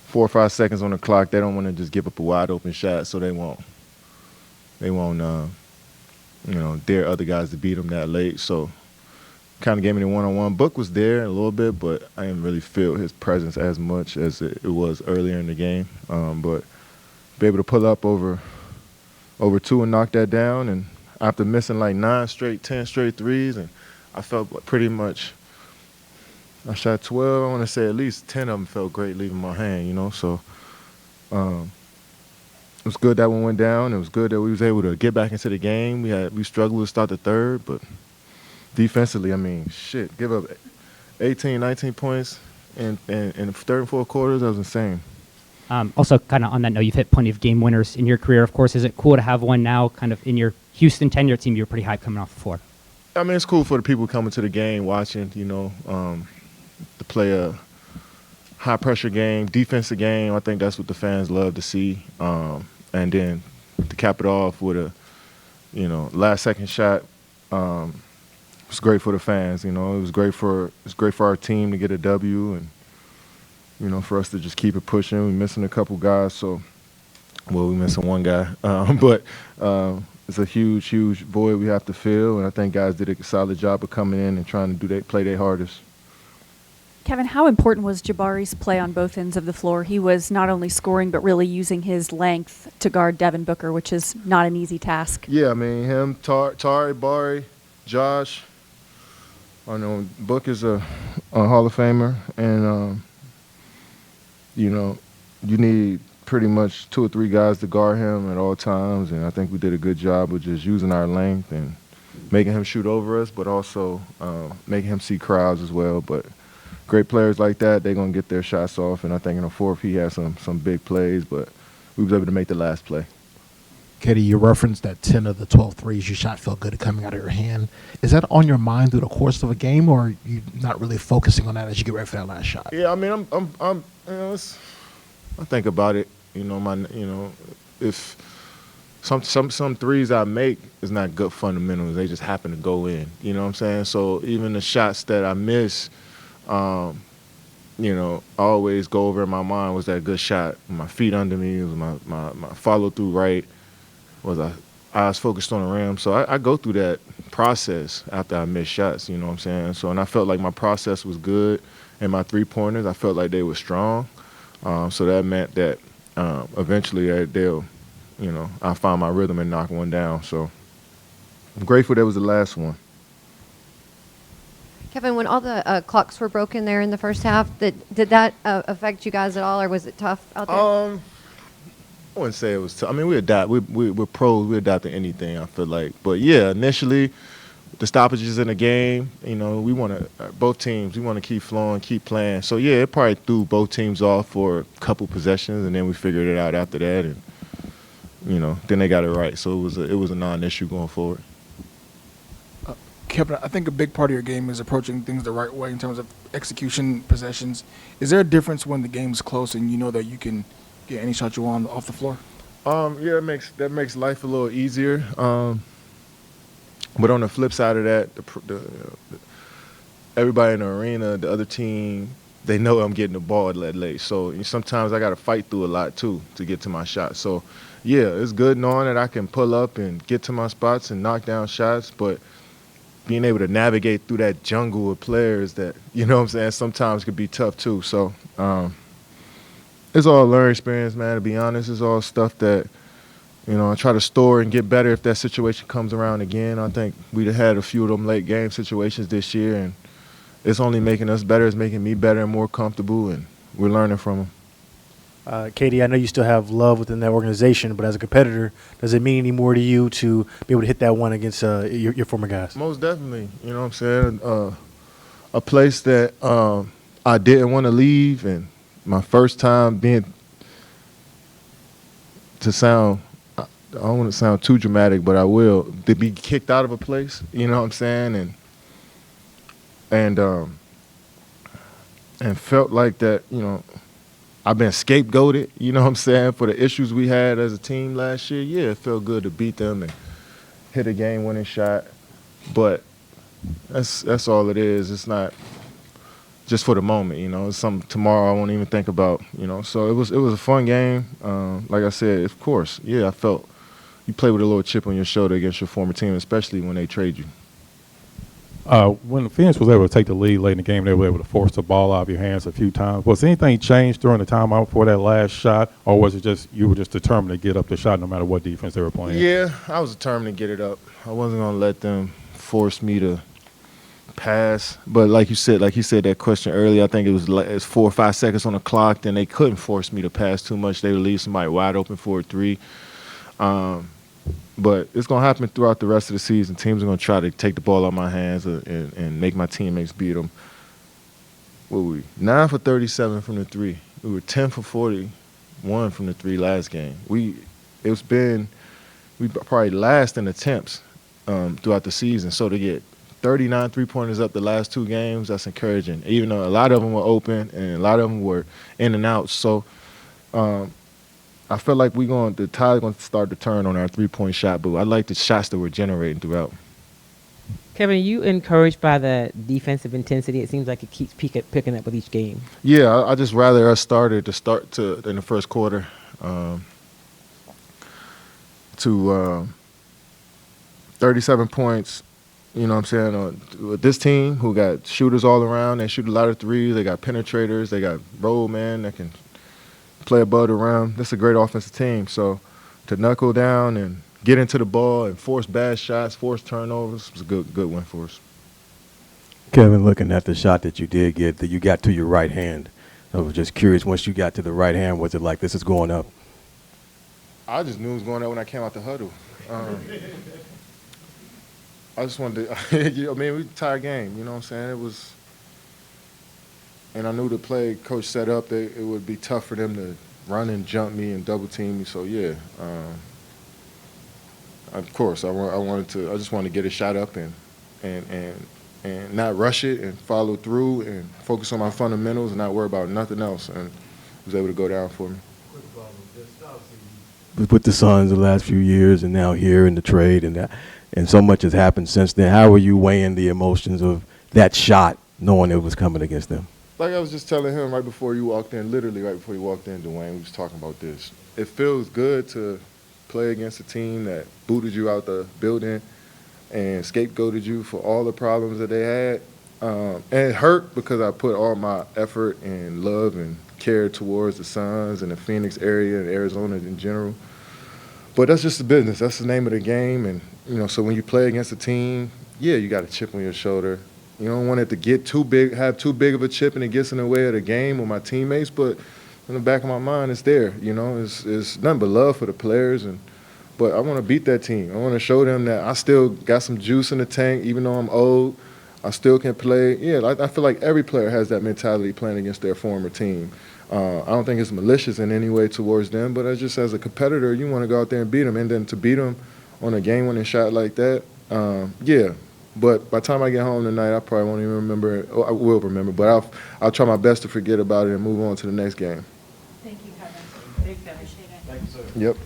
4 or 5 seconds on the clock. They don't want to just give up a wide open shot, so they won't dare other guys to beat them that late. So kind of gave me the one-on-one. Book was there a little bit, but I didn't really feel his presence as much as it was earlier in the game. But be able to pull up over two and knock that down, and after missing like 10 straight threes, and I felt pretty much I shot 12. I want to say at least 10 of them felt great leaving my hand, So um, it was good that one went down. It was good that we was able to get back into the game. We struggled to start the third, but defensively, I mean, shit, give up 18, 19 points in the third and fourth quarters. That was insane. Also, kind of on that note, you've hit plenty of game winners in your career, of course. Is it cool to have one now kind of in your Houston tenure team? You're pretty hyped coming off the floor. I mean, it's cool for the people coming to the game, watching, to play a high-pressure game, defensive game. I think that's what the fans love to see. And then to cap it off with a, last-second shot, it was great for the fans. It was great for our team to get a W, and for us to just keep it pushing. We're missing a couple guys, we're missing one guy, but it's a huge, huge void we have to fill, and I think guys did a solid job of coming in and trying to play their hardest. Kevin, how important was Jabari's play on both ends of the floor? He was not only scoring, but really using his length to guard Devin Booker, which is not an easy task. Yeah, I mean, him, Tari, Bari, Josh. I know Book is a Hall of Famer, and, you need pretty much 2 or 3 guys to guard him at all times, and I think we did a good job of just using our length and making him shoot over us, but also making him see crowds as well. But great players like that, they're going to get their shots off, and I think in the fourth he had some big plays, but we was able to make the last play. Katie, you referenced that 10 of the 12 threes you shot felt good coming out of your hand. Is that on your mind through the course of a game, or are you not really focusing on that as you get ready for that last shot? Yeah, I mean, I think about it. If some threes I make is not good fundamentals, they just happen to go in. You know what I'm saying? So even the shots that I miss, I always go over in my mind, was that a good shot? My feet under me, was my follow through right? Was I was focused on the rim? So I go through that process after I miss shots. You know what I'm saying? So, and I felt like my process was good, and my 3-pointers, I felt like they were strong. So that meant that eventually they'll, I'll find my rhythm and knock one down. So I'm grateful that was the last one. Kevin, when all the clocks were broken there in the first half, did that affect you guys at all, or was it tough out there? I wouldn't say it was tough. I mean, we adapt. We're pros. We adapt to anything, I feel like. But, yeah, initially, the stoppages in the game, we want to both teams, we want to keep flowing, keep playing. So, yeah, it probably threw both teams off for a couple possessions, and then we figured it out after that. And, then they got it right. So it was a non-issue going forward. Kevin, I think a big part of your game is approaching things the right way in terms of execution, possessions. Is there a difference when the game's close and you know that you can get any shot you want off the floor? Yeah, that makes life a little easier. But on the flip side of that, everybody in the arena, the other team, they know I'm getting the ball that late. So sometimes I got to fight through a lot too to get to my shot. So yeah, it's good knowing that I can pull up and get to my spots and knock down shots, but being able to navigate through that jungle of players that, sometimes could be tough too. So it's all a learning experience, man, to be honest. It's all stuff that, I try to store and get better if that situation comes around again. I think we'd have had a few of them late game situations this year, and it's only making us better. It's making me better and more comfortable, and we're learning from them. Katie, I know you still have love within that organization, but as a competitor, does it mean any more to you to be able to hit that one against your former guys? Most definitely. You know what I'm saying? A place that I didn't want to leave, and my first time I don't want to sound too dramatic, but I will, to be kicked out of a place, you know what I'm saying? And felt like that, I've been scapegoated, you know what I'm saying, for the issues we had as a team last year. Yeah, it felt good to beat them and hit a game-winning shot. But that's all it is. It's not just for the moment. You know, it's something tomorrow I won't even think about. You know, so it was a fun game. Like I said, of course, yeah, I felt you play with a little chip on your shoulder against your former team, especially when they trade you. When Phoenix was able to take the lead late in the game, they were able to force the ball out of your hands a few times. Was anything changed during the timeout for that last shot, or was it just you were just determined to get up the shot no matter what defense they were playing? Yeah, I was determined to get it up. I wasn't gonna let them force me to pass. But like you said that question earlier, I think it was 4 or 5 seconds on the clock. Then they couldn't force me to pass too much. They would leave somebody wide open for a three. But it's going to happen throughout the rest of the season. Teams are going to try to take the ball out of my hands and make my teammates beat them. What were we? 9 for 37 from the three. We were 10 for 41 from the three last game. We probably last in attempts throughout the season. So to get 39 three-pointers up the last 2 games, that's encouraging. Even though a lot of them were open and a lot of them were in and out. So I feel like the tide's going to start to turn on our three-point shot, but I like the shots that we're generating throughout. Kevin, are you encouraged by the defensive intensity? It seems like it keeps picking up with each game. Yeah, I just rather us in the first quarter to 37 points. You know what I'm saying? With this team who got shooters all around, they shoot a lot of threes. They got penetrators. They got roll man that can play above the rim. That's a great offensive team. So to knuckle down and get into the ball and force bad shots, force turnovers was a good win for us. Kevin, looking at the shot that you did get, that you got to your right hand, I was just curious, once you got to the right hand, was it like this is going up? I just knew it was going up when I came out the huddle. I just wanted to, we were a tired game, you know what I'm saying? It was, and I knew the play coach set up that it would be tough for them to run and jump me and double team me. So yeah, of course I just wanted to get a shot up and not rush it and follow through and focus on my fundamentals and not worry about nothing else, and was able to go down for me. With the Suns the last few years and now here in the trade and so much has happened since then, how are you weighing the emotions of that shot knowing it was coming against them? Like I was just telling him right before you walked in, literally right before you walked in, Dwayne, we was talking about this. It feels good to play against a team that booted you out the building and scapegoated you for all the problems that they had. And it hurt because I put all my effort and love and care towards the Suns and the Phoenix area and Arizona in general. But that's just the business. That's the name of the game. And, so when you play against a team, yeah, you got a chip on your shoulder. You don't want it to get too big, have too big of a chip, and it gets in the way of the game with my teammates. But in the back of my mind, it's there. It's nothing but love for the players. But I want to beat that team. I want to show them that I still got some juice in the tank, even though I'm old. I still can play. Yeah, I feel like every player has that mentality playing against their former team. I don't think it's malicious in any way towards them, but just as a competitor, you want to go out there and beat them. And then to beat them on a game-winning shot like that, yeah. But by the time I get home tonight, I probably won't even remember it. I will remember, but I'll try my best to forget about it and move on to the next game. Thank you, Kevin. Thanks, Kevin. Appreciate it. Thank you, sir. Yep.